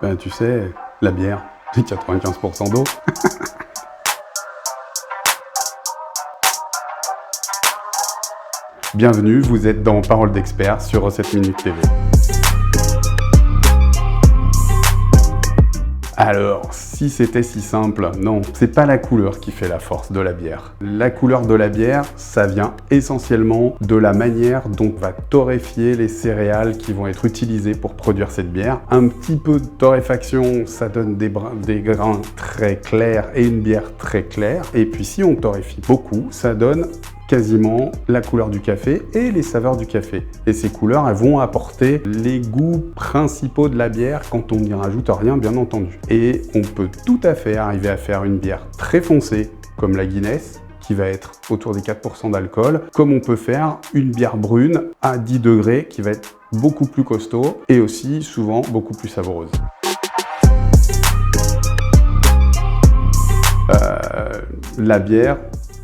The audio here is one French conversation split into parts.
Ben, tu sais, la bière, c'est 95% d'eau. Bienvenue, vous êtes dans Parole d'expert sur Recette Minute TV. Alors, si c'était si simple, non, c'est pas la couleur qui fait la force de la bière. La couleur de la bière, ça vient essentiellement de la manière dont on va torréfier les céréales qui vont être utilisées pour produire cette bière. Un petit peu de torréfaction, ça donne des grains très clairs et une bière très claire. Et puis si on torréfie beaucoup, ça donne quasiment la couleur du café et les saveurs du café. Et ces couleurs, elles vont apporter les goûts principaux de la bière quand on n'y rajoute rien, bien entendu. Et on peut tout à fait arriver à faire une bière très foncée, comme la Guinness, qui va être autour des 4% d'alcool, comme on peut faire une bière brune à 10 degrés, qui va être beaucoup plus costaud et aussi souvent beaucoup plus savoureuse. La bière,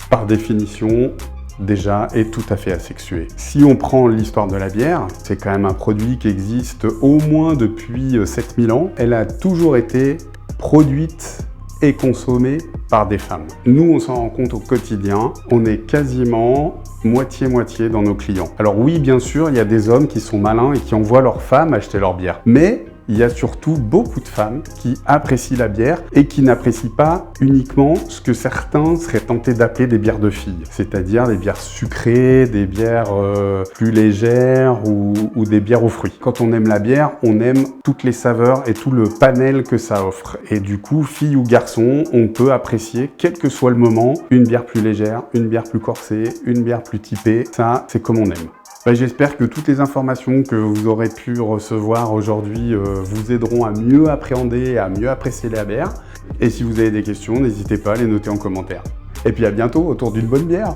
par définition, déjà est tout à fait asexuée. Si on prend l'histoire de la bière, c'est quand même un produit qui existe au moins depuis 7000 ans. Elle a toujours été produite et consommée par des femmes. Nous, on s'en rend compte au quotidien, on est quasiment moitié-moitié dans nos clients. Alors oui, bien sûr, il y a des hommes qui sont malins et qui envoient leurs femmes acheter leur bière. Mais il y a surtout beaucoup de femmes qui apprécient la bière et qui n'apprécient pas uniquement ce que certains seraient tentés d'appeler des bières de filles, c'est-à-dire des bières sucrées, des bières plus légères ou des bières aux fruits. Quand on aime la bière, on aime toutes les saveurs et tout le panel que ça offre. Et du coup, fille ou garçon, on peut apprécier, quel que soit le moment, une bière plus légère, une bière plus corsée, une bière plus typée. Ça, c'est comme on aime. J'espère que toutes les informations que vous aurez pu recevoir aujourd'hui vous aideront à mieux appréhender et à mieux apprécier la bière. Et si vous avez des questions, n'hésitez pas à les noter en commentaire. Et puis à bientôt autour d'une bonne bière.